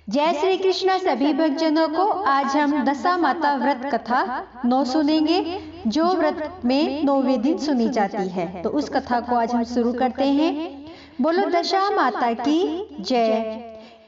जय श्री कृष्ण सभी भक्तजनों को। आज हम दशा माता व्रत कथा 9 सुनेंगे, जो व्रत में 9वें दिन सुनी जाती है। तो उस कथा को आज हम शुरू करते हैं। बोलो दशा माता की जय।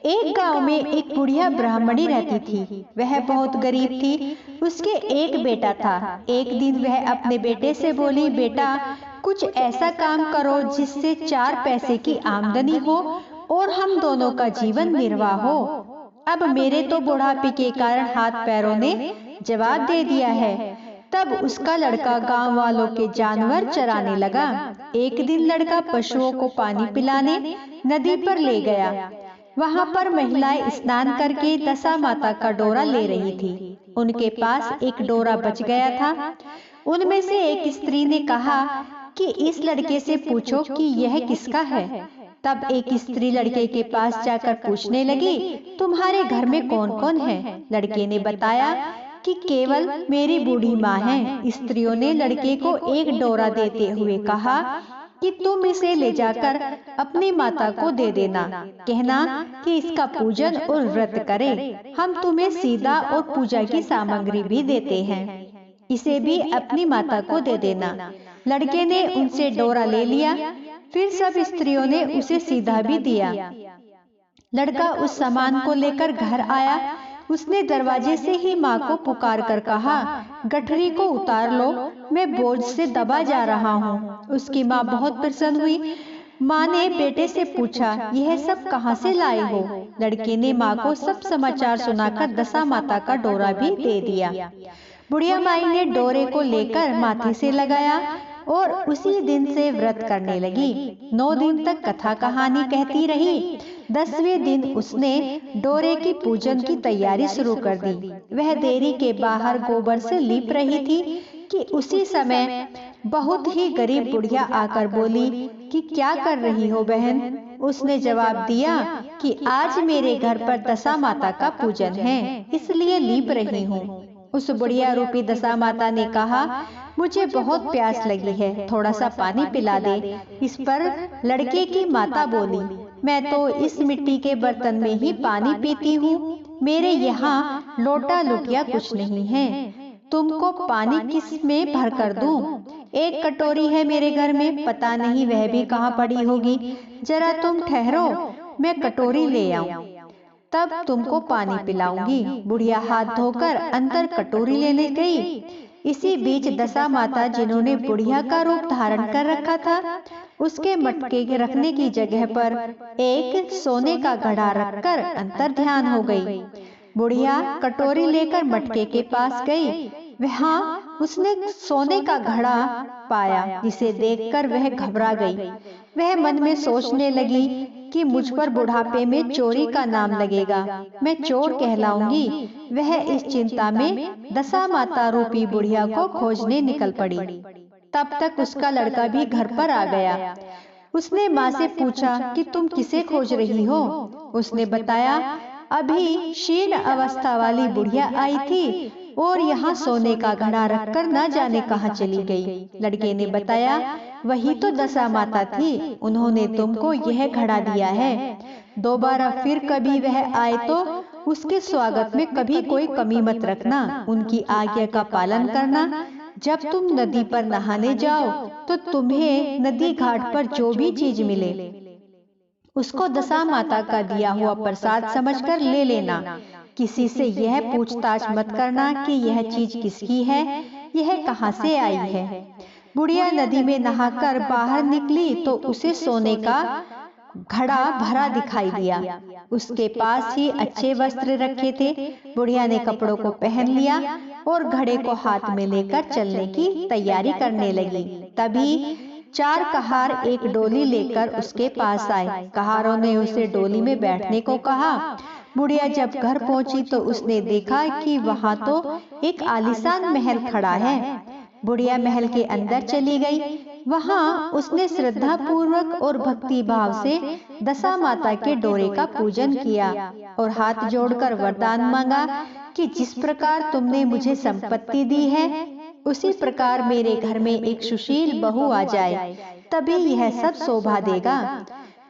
एक गांव में एक बुढ़िया ब्राह्मणी रहती थी। वह बहुत गरीब थी। उसके एक बेटा था। एक दिन वह अपने बेटे से बोली, बेटा कुछ ऐसा काम करो जिससे 4 पैसे की आमदनी हो और हम दोनों का जीवन निर्वाह हो। अब मेरे तो बुढ़ापे के कारण हाथ पैरों ने जवाब दे दिया है। तब उसका लड़का गांव वालों के जानवर चराने लगा। एक दिन लड़का पशुओं को पानी पिलाने नदी पर ले गया। वहां पर महिलाएं स्नान करके दशा माता का डोरा ले रही थी। उनके पास एक डोरा बच गया था। उनमें से एक स्त्री ने कहा कि इस लड़के से पूछो कि यह किसका है। तब एक स्त्री लड़के के पास जाकर पूछने लगी, तुम्हारे घर में कौन कौन है? लड़के ने बताया कि केवल मेरी बूढ़ी माँ है। स्त्रियों ने लड़के को एक डोरा देते हुए कहा कि तुम इसे ले जाकर अपनी माता को दे देना, कहना कि इसका पूजन और व्रत करे। हम तुम्हें सीधा और पूजा की सामग्री भी देते हैं, इसे भी अपनी माता को दे देना। लड़के ने उनसे डोरा ले लिया। फिर सब स्त्रियों ने उसे सीधा भी दिया। लड़का उस सामान को लेकर घर आया। उसने दरवाजे से ही माँ को पुकार कर कहा, गठरी को उतार लो, मैं बोझ से दबा जा रहा हूँ। उसकी माँ बहुत प्रसन्न हुई। माँ ने बेटे से पूछा, यह सब कहाँ से लाए हो? लड़के ने माँ को सब समाचार सुनाकर दशा माता का डोरा भी दे दिया। बुढ़िया माई ने डोरे को लेकर माथे से लगाया और उसी दिन से व्रत करने लगी। 9 दिन तक कथा कहानी कहती रही। 10वें दिन उसने डोरे की पूजन की तैयारी शुरू कर दी। वह देरी के बाहर गोबर से लीप रही थी कि उसी समय बहुत ही गरीब बुढ़िया आकर बोली कि क्या कर रही हो बहन? उसने जवाब दिया कि आज मेरे घर पर दशा माता का पूजन है, इसलिए लीप रही हूँ। उस बुढ़िया रूपी दशा माता ने कहा, मुझे बहुत प्यास लगी है, थोड़ा सा पानी पिला दे। इस पर लड़के की माता बोली, मैं तो इस मिट्टी के बर्तन में ही पानी पीती हूँ, मेरे यहाँ लोटा लुटिया कुछ नहीं है। तुमको पानी किस में भर कर दूं? एक कटोरी है मेरे घर में, पता नहीं वह भी कहाँ पड़ी होगी। जरा तुम ठहरो, मैं कटोरी ले आऊं, तब तुमको पानी पिलाऊंगी। बुढ़िया हाथ धोकर अंदर कटोरी लेने गई। इसी बीच दशा माता, जिन्होंने बुढ़िया का रूप धारण कर रखा था, उसके मटके के रखने की जगह पर एक सोने का घड़ा रखकर अंतर ध्यान हो गई। बुढ़िया कटोरी लेकर मटके के पास गई। वहाँ उसने सोने का घड़ा पाया, जिसे देखकर वह घबरा गई। वह मन में सोचने लगी कि मुझ पर बुढ़ापे में चोरी का नाम लगेगा, मैं चोर कहलाऊंगी। वह इस चिंता में दशा माता रूपी बुढ़िया को खोजने निकल पड़ी। तब तक उसका लड़का भी घर पर आ गया। उसने माँ से पूछा कि तुम किसे खोज रही हो? उसने बताया, अभी क्षीण अवस्था वाली बुढ़िया आई थी और यहाँ सोने का घड़ा रखकर न जाने कहाँ चली गई। लड़के ने बताया, वही तो दशा माता थी, उन्होंने तुमको यह घड़ा दिया है। दोबारा फिर कभी वह आए तो उसके स्वागत में कभी कोई कमी मत रखना, उनकी आज्ञा का पालन करना। जब तुम नदी पर नहाने जाओ तो तुम्हें नदी घाट पर जो भी चीज मिले उसको दशा माता का दिया हुआ प्रसाद समझकर ले लेना। किसी से यह पूछताछ मत करना कि यह चीज किसकी है, यह कहाँ से आई है। बुढ़िया नदी में नहाकर बाहर निकली तो उसे सोने का घड़ा भरा दिखाई दिया। उसके पास ही अच्छे वस्त्र रखे थे। बुढ़िया ने कपड़ों को पहन लिया और घड़े को हाथ में लेकर चलने की तैयारी करने लगी। तभी 4 कहार एक डोली लेकर उसके पास आए। कहारों ने उसे डोली में बैठने को कहा। बुढ़िया जब घर पहुंची तो उसने देखा कि वहां तो एक आलीशान महल खड़ा है। बुढ़िया महल के अंदर चली गई। वहां उसने श्रद्धा पूर्वक और भक्ति भाव से दशा माता के डोरे का पूजन किया और हाथ जोड़कर वरदान मांगा कि जिस प्रकार तुमने मुझे संपत्ति दी है, उसी प्रकार मेरे घर में एक सुशील बहू आ जाए, तभी यह सब शोभा देगा।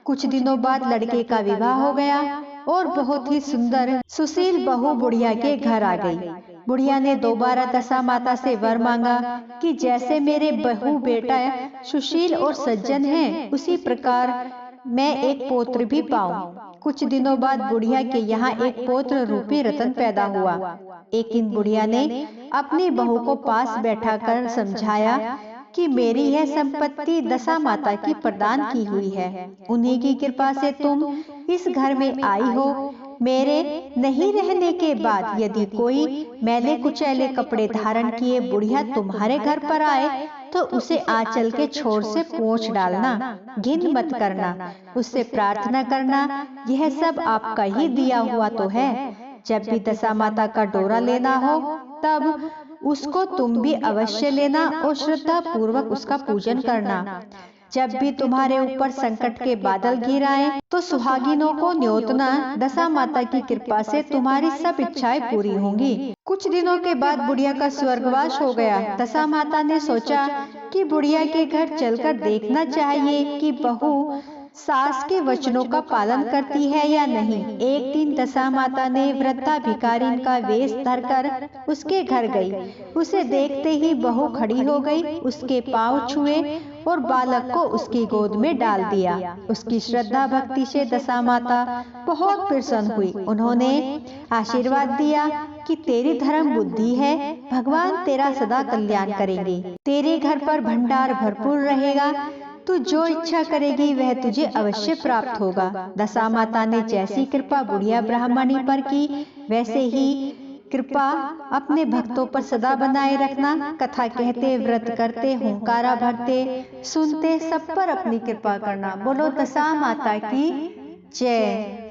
कुछ दिनों बाद लड़के का विवाह हो गया। और बहुत ही सुंदर सुशील बहू बुढ़िया के घर आ गई। बुढ़िया ने दोबारा दशा माता से वर मांगा कि जैसे मेरे बहू बेटा सुशील और सज्जन हैं, उसी प्रकार मैं एक पौत्र भी पाऊं। कुछ दिनों बाद बुढ़िया के यहाँ एक पौत्र रूपी रतन पैदा हुआ। एक दिन बुढ़िया ने अपनी बहू को पास बैठाकर समझाया कि मेरी यह संपत्ति दशा माता की प्रदान की हुई है। उन्हीं की कृपा से तुम इस घर में आई हो। मेरे नहीं रहने के बाद यदि कोई मैले कुचैले कपड़े धारण किए बुढ़िया तुम्हारे घर पर आए तो उसे आंचल के छोर से पोंछ डालना, घिन मत करना, उससे प्रार्थना करना, यह सब आपका ही दिया हुआ तो है। जब भी दशा माता का डोरा लेना हो तब उसको तुम भी अवश्य लेना और श्रद्धा पूर्वक उसका पूजन करना। जब भी तुम्हारे ऊपर संकट के बादल घिर आए तो सुहागिनों को न्योतना, दशा माता की कृपा से तुम्हारी सब इच्छाएं पूरी होंगी। कुछ दिनों के बाद बुढ़िया का स्वर्गवास हो गया। दशा माता ने सोचा कि बुढ़िया के घर चलकर देखना चाहिए कि बहू सास के वचनों का पालन करती है या नहीं। एक दिन दशा माता ने वृद्धा भिखारिन का वेश धरकर उसके घर गई। उसे देखते ही बहू खड़ी हो गई, उसके पांव छुए और बालक को उसकी गोद में डाल दिया। उसकी श्रद्धा भक्ति से दशा माता बहुत प्रसन्न हुई। उन्होंने आशीर्वाद दिया कि तेरी धर्म बुद्धि है, भगवान तेरा सदा कल्याण करेंगे, तेरे घर पर भंडार भरपूर रहेगा, तू जो इच्छा करेगी वह तुझे अवश्य प्राप्त होगा। दशा माता ने जैसी कृपा बुढ़िया ब्राह्मणी पर की वैसे ही कृपा अपने भक्तों पर सदा बनाए रखना। कथा कहते, व्रत करते, हुंकारा भरते, सुनते, सब पर अपनी कृपा करना। बोलो दशा माता की जय।